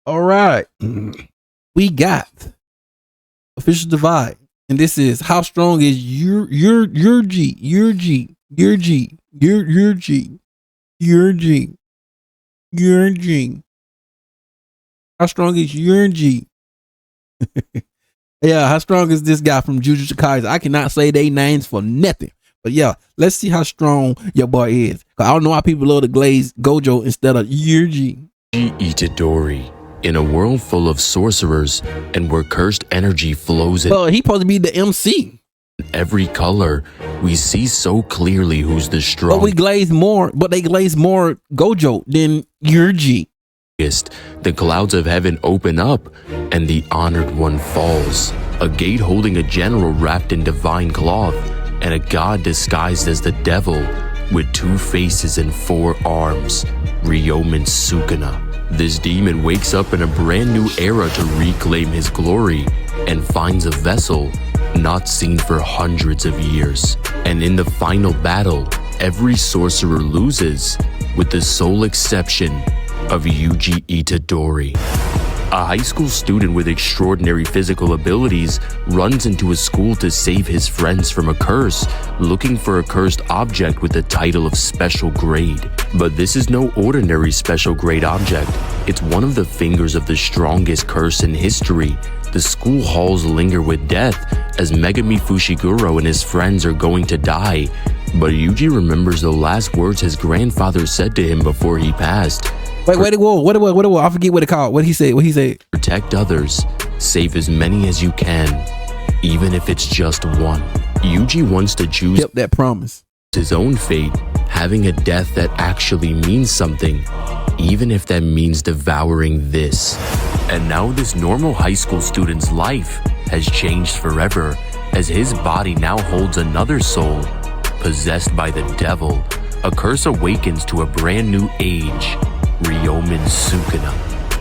All right. We got official divide. And this is how strong is your G. How strong is your G? Yeah, how strong is this guy from Jujutsu Kaisen? I cannot say their names for nothing. But yeah, let's see how strong your boy is. Cause I don't know why people love to glaze Gojo instead of Yuji. Itadori. In a world full of sorcerers and where cursed energy flows in He supposed to be the MC. every color, we see so clearly who's the But strongest. they glaze more Gojo than Yuji. The clouds of heaven open up and the honored one falls. A gate holding a general wrapped in divine cloth and a god disguised as the devil with 2 faces and 4 arms, Ryomen Sukuna. This demon wakes up in a brand new era to reclaim his glory and finds a vessel not seen for hundreds of years. And in the final battle, every sorcerer loses with the sole exception of Yuji Itadori. A high school student with extraordinary physical abilities runs into a school to save his friends from a curse, looking for a cursed object with the title of Special Grade. But this is no ordinary special grade object. It's one of the fingers of the strongest curse in history. The school halls linger with death as Megami Fushiguro and his friends are going to die. But Yuji remembers the last words his grandfather said to him before he passed. Wait, whoa, I forget what it called. What he said? Protect others, save as many as you can, even if it's just one. Yuji wants to choose Kept that promise. his own fate, having a death that actually means something, even if that means devouring this. And now this normal high school student's life has changed forever, as his body now holds another soul, possessed by the devil. A curse awakens to a brand new age, Ryomen Sukuna.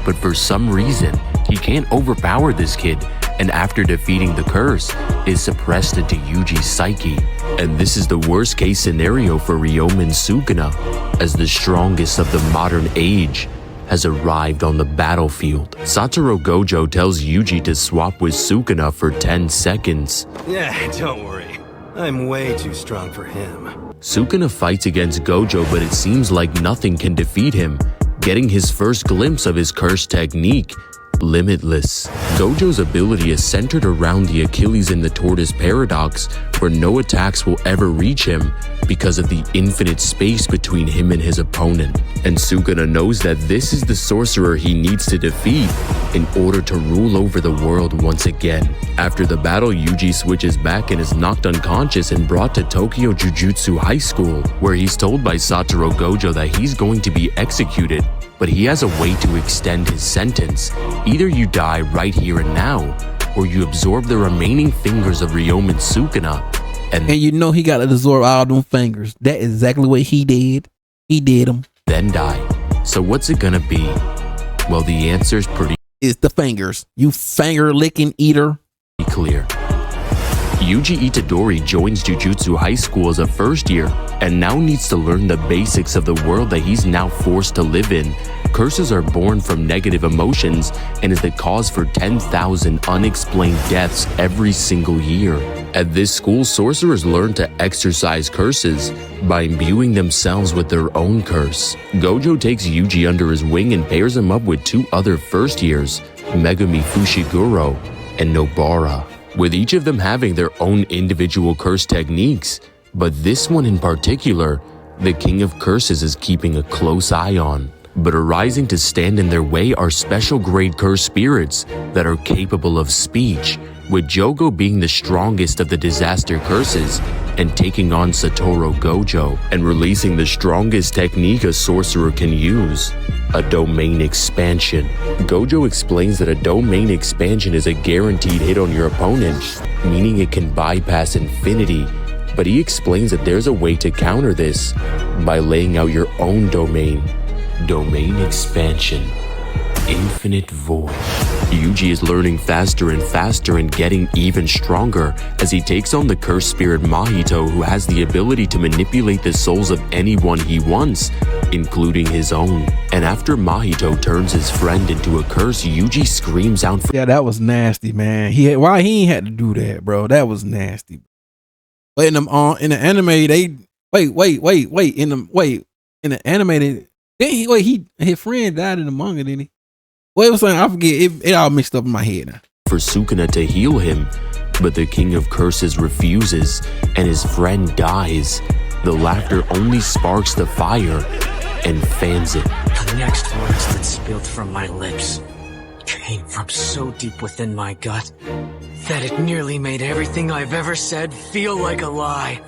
But for some reason, he can't overpower this kid, and after defeating the curse, is suppressed into Yuji's psyche. And this is the worst case scenario for Ryomen Sukuna, as the strongest of the modern age has arrived on the battlefield. Satoru Gojo tells Yuji to swap with Sukuna for 10 seconds. Yeah, don't worry. I'm way too strong for him. Sukuna fights against Gojo, but it seems like nothing can defeat him, getting his first glimpse of his curse technique, Limitless. Gojo's ability is centered around the Achilles and the Tortoise paradox, where no attacks will ever reach him because of the infinite space between him and his opponent. And Sukuna knows that this is the sorcerer he needs to defeat in order to rule over the world once again. After the battle, Yuji switches back and is knocked unconscious and brought to Tokyo Jujutsu High School, where he's told by Satoru Gojo that he's going to be executed. But he has a way to extend his sentence. Either you die right here and now, or you absorb the remaining fingers of Ryomen Sukuna, and you know he got to absorb all them fingers. That is exactly what he did. He did them. Then die. So what's it gonna be? Well, the answer's pretty It's the fingers. You finger licking eater. clear. Yuji Itadori joins Jujutsu High School as a first year and now needs to learn the basics of the world that he's now forced to live in. Curses are born from negative emotions and is the cause for 10,000 unexplained deaths every single year. At this school, sorcerers learn to exorcise curses by imbuing themselves with their own curse. Gojo takes Yuji under his wing and pairs him up with 2 other first years, Megami Fushiguro and Nobara, with each of them having their own individual curse techniques. But this one in particular, the King of Curses is keeping a close eye on. But arising to stand in their way are special grade curse spirits that are capable of speech, with Jogo being the strongest of the disaster curses and taking on Satoru Gojo and releasing the strongest technique a sorcerer can use, a domain expansion. Gojo explains that a domain expansion is a guaranteed hit on your opponent, meaning it can bypass infinity, but he explains that there's a way to counter this, by laying out your own domain expansion. infinite void. Yuji is learning faster and faster and getting even stronger as he takes on the cursed spirit Mahito, who has the ability to manipulate the souls of anyone he wants, including his own. And after Mahito turns his friend into a curse, Yuji screams out for— Yeah, that was nasty, man. Why he ain't had to do that, bro? That was nasty. But in the anime, they in the animated, his friend died in the manga, didn't he? Well, it was something I forget. It all mixed up in my head now. For Sukuna to heal him, but the King of Curses refuses, and his friend dies. The laughter only sparks the fire and fans it. The next words that spilled from my lips came from so deep within my gut that it nearly made everything I've ever said feel like a lie.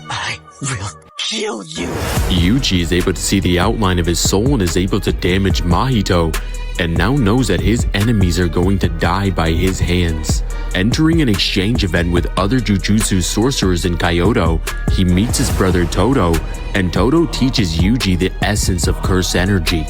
I will kill you. Yuji is able to see the outline of his soul and is able to damage Mahito, and now knows that his enemies are going to die by his hands. Entering an exchange event with other Jujutsu sorcerers in Kyoto, he meets his brother Todo, and Todo teaches Yuji the essence of curse energy.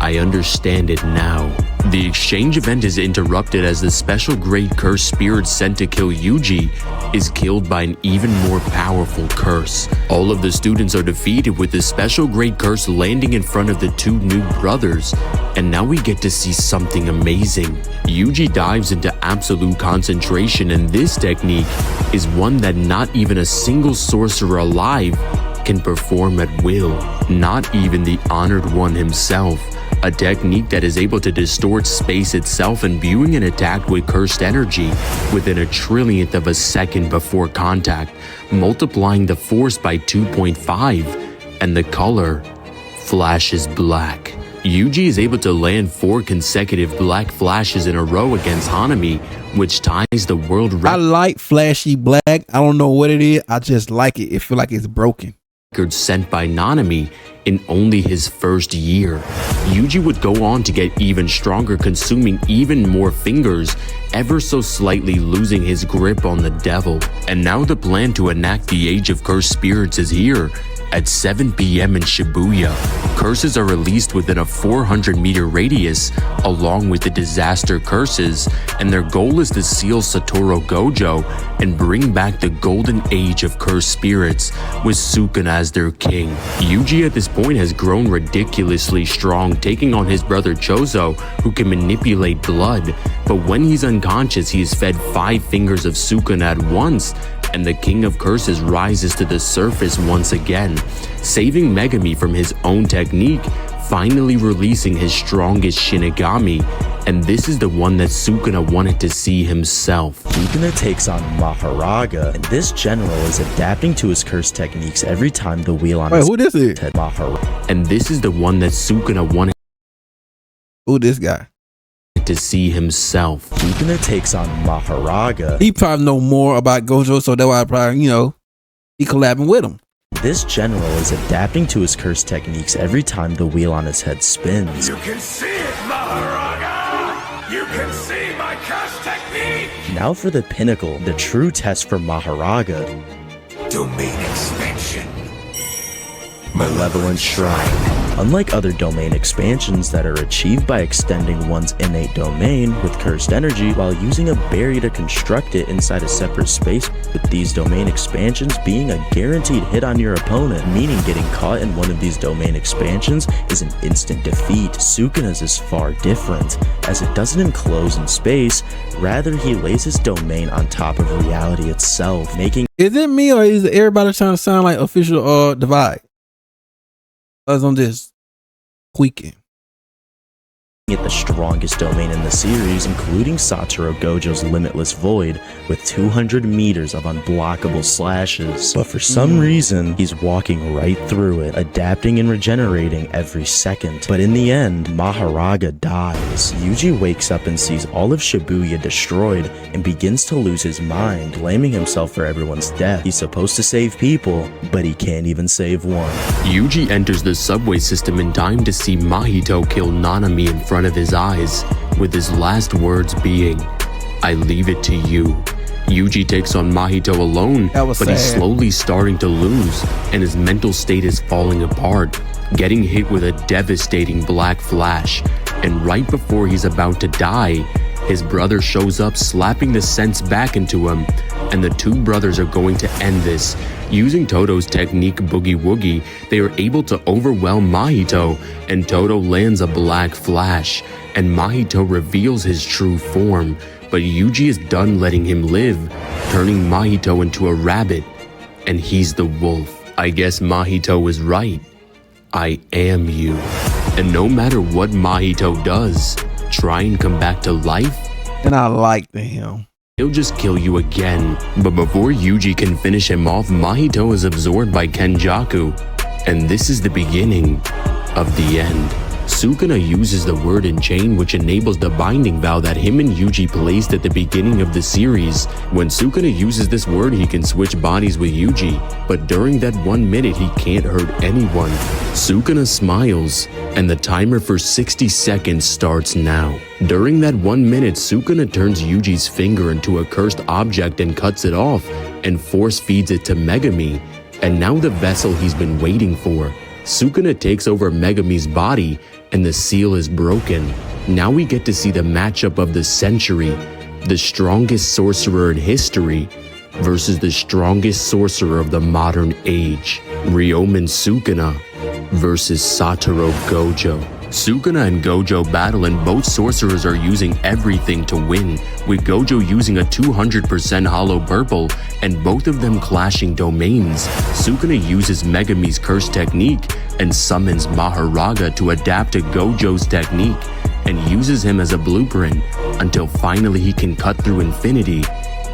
I understand it now. The exchange event is interrupted as the special great curse spirit sent to kill Yuji is killed by an even more powerful curse. All of the students are defeated, with the special great curse landing in front of the two new brothers, and now we get to see something amazing. Yuji dives into absolute concentration, and this technique is one that not even a single sorcerer alive can perform at will, not even the honored one himself. A technique that is able to distort space itself, imbuing an attack with cursed energy within a trillionth of a second before contact, multiplying the force by 2.5, and the color flashes black. Yuji is able to land 4 consecutive black flashes in a row against Hanami, which ties the world record. I like flashy black. I don't know what it is. I just like it. It feel like it's broken. Sent by Nanami in only his first year. Yuji would go on to get even stronger, consuming even more fingers, ever so slightly losing his grip on the devil. And now the plan to enact the Age of Cursed Spirits is here. At 7 p.m. in Shibuya, curses are released within a 400-meter radius, along with the disaster curses, and their goal is to seal Satoru Gojo and bring back the golden age of cursed spirits, with Sukuna as their king. Yuji at this point has grown ridiculously strong, taking on his brother Chozo, who can manipulate blood, but when he's unconscious, he is fed 5 fingers of Sukuna at once, and the King of Curses rises to the surface once again, saving Megami from his own technique, finally releasing his strongest Shinigami, and this is the one that Sukuna wanted to see himself. Sukuna takes on Maharaga, and this general is adapting to his curse techniques every time the wheel on his who this is? head. Maharaga. And this is the one that Sukuna wanted Who this guy? to see himself. Sukuna takes on Maharaga. He probably know more about Gojo, so that's why probably, he collabing with him. This general is adapting to his curse techniques every time the wheel on his head spins. You can see it, Maharaga! You can see my curse technique! Now for the pinnacle, the true test for Maharaga. Domain expansion. Malevolent Shrine. Unlike other domain expansions that are achieved by extending one's innate domain with cursed energy while using a barrier to construct it inside a separate space, with these domain expansions being a guaranteed hit on your opponent, meaning getting caught in one of these domain expansions is an instant defeat. Sukuna's is far different, as it doesn't enclose in space, rather he lays his domain on top of reality itself, making— Is it me or is everybody trying to sound like official Divide? Us on this tweaking. it the strongest domain in the series, including Satoru Gojo's Limitless Void, with 200 meters of unblockable slashes. But for some reason, he's walking right through it, adapting and regenerating every second. But in the end, Maharaga dies. Yuji wakes up and sees all of Shibuya destroyed and begins to lose his mind, blaming himself for everyone's death. He's supposed to save people, but he can't even save one. Yuji enters the subway system in time to see Mahito kill Nanami in front of his eyes, with his last words being, "I leave it to you." Yuji takes on Mahito alone, but he's slowly starting to lose, and his mental state is falling apart, getting hit with a devastating black flash, And right before he's about to die, his brother shows up, slapping the sense back into him, and the two brothers are going to end this. Using Todo's technique Boogie Woogie, they are able to overwhelm Mahito, and Todo lands a black flash, and Mahito reveals his true form, but Yuji is done letting him live, turning Mahito into a rabbit, and he's the wolf. I guess Mahito was right. I am you. And no matter what Mahito does, try and come back to life, And I like him. he'll just kill you again. But before Yuji can finish him off, Mahito is absorbed by Kenjaku. And this is the beginning of the end. Sukuna uses the word Enchain, which enables the binding vow that him and Yuji placed at the beginning of the series. When Sukuna uses this word, he can switch bodies with Yuji, but during that 1 minute, he can't hurt anyone. Sukuna smiles, and the timer for 60 seconds starts now. During that 1 minute, Sukuna turns Yuji's finger into a cursed object and cuts it off, and force feeds it to Megami. And now the vessel he's been waiting for. Sukuna takes over Megami's body, and the seal is broken. Now we get to see the matchup of the century, the strongest sorcerer in history versus the strongest sorcerer of the modern age, Ryomen Sukuna versus Satoru Gojo. Sukuna and Gojo battle, and both sorcerers are using everything to win, with Gojo using a 200% hollow purple and both of them clashing domains. Sukuna uses Megami's curse technique and summons Maharaga to adapt to Gojo's technique and uses him as a blueprint until finally he can cut through infinity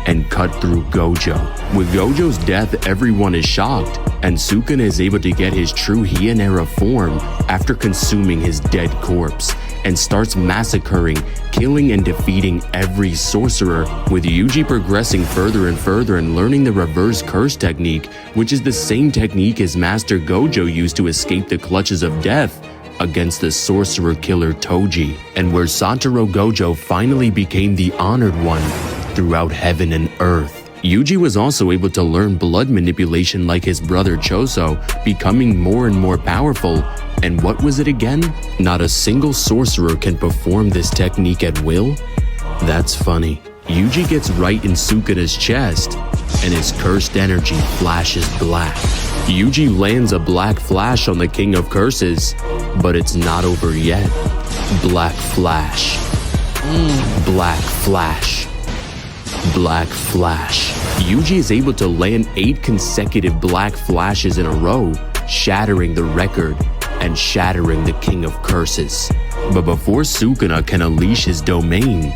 and cut through Gojo. With Gojo's death, everyone is shocked, and Sukuna is able to get his true Heian era form after consuming his dead corpse, and starts massacring, killing, and defeating every sorcerer, with Yuji progressing further and further and learning the reverse curse technique, which is the same technique his master Gojo used to escape the clutches of death against the sorcerer killer Toji, and where Satoru Gojo finally became the honored one throughout heaven and earth. Yuji was also able to learn blood manipulation like his brother Choso, becoming more and more powerful. And what was it again? Not a single sorcerer can perform this technique at will? That's funny. Yuji gets right in Sukuna's chest, and his cursed energy flashes black. Yuji lands a black flash on the King of Curses, but it's not over yet. Black flash. Black flash. Black flash. Yuji is able to land 8 consecutive black flashes in a row, shattering the record and shattering the King of Curses. But before Sukuna can unleash his domain,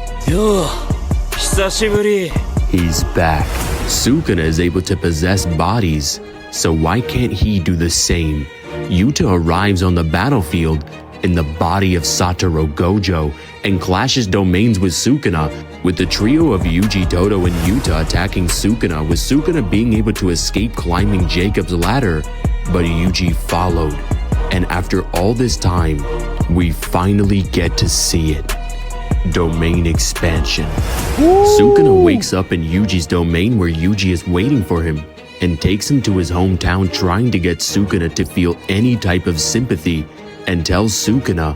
he's back. Sukuna is able to possess bodies, so why can't he do the same? Yuta arrives on the battlefield in the body of Satoru Gojo and clashes domains with Sukuna, with the trio of Yuji, Todo, and Yuta attacking Sukuna, with Sukuna being able to escape climbing Jacob's ladder, but Yuji followed. And after all this time, we finally get to see it. Domain expansion. Sukuna wakes up in Yuji's domain where Yuji is waiting for him and takes him to his hometown, trying to get Sukuna to feel any type of sympathy, and tells Sukuna,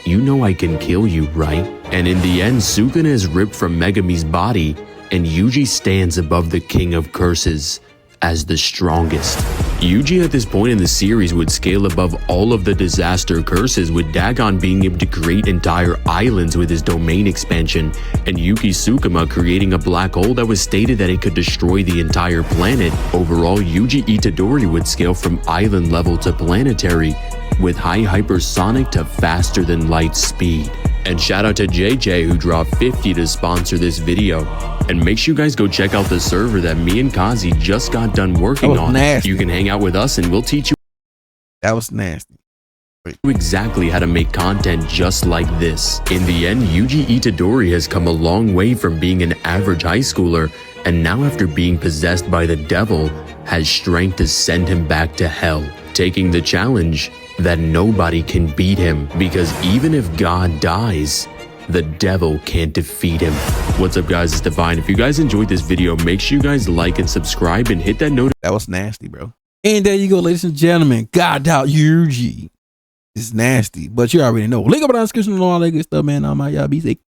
"You know I can kill you, right?" And in the end, Sukuna is ripped from Megami's body, and Yuji stands above the King of Curses as the strongest. Yuji at this point in the series would scale above all of the disaster curses, with Dagon being able to create entire islands with his domain expansion, and Yuki Tsukuma creating a black hole that was stated that it could destroy the entire planet. Overall, Yuji Itadori would scale from island level to planetary, with high hypersonic to faster than light speed. And shout out to JJ who dropped 50 to sponsor this video. And make sure you guys go check out the server that me and Kazi just got done working on. Nasty. You can hang out with us and we'll teach you That was nasty. exactly how to make content just like this. In the end, Yuji Itadori has come a long way from being an average high schooler, and now after being possessed by the devil, has strength to send him back to hell, taking the challenge that nobody can beat him, because even if God dies, the devil can't defeat him. What's up guys, it's Divine. If you guys enjoyed this video, make sure you guys like and subscribe and hit that notification. That was nasty, bro. And there you go, ladies and gentlemen. God out Yuji. It's nasty. But you already know. Link up in the description and all that good stuff, man. I'm out. Y'all be safe.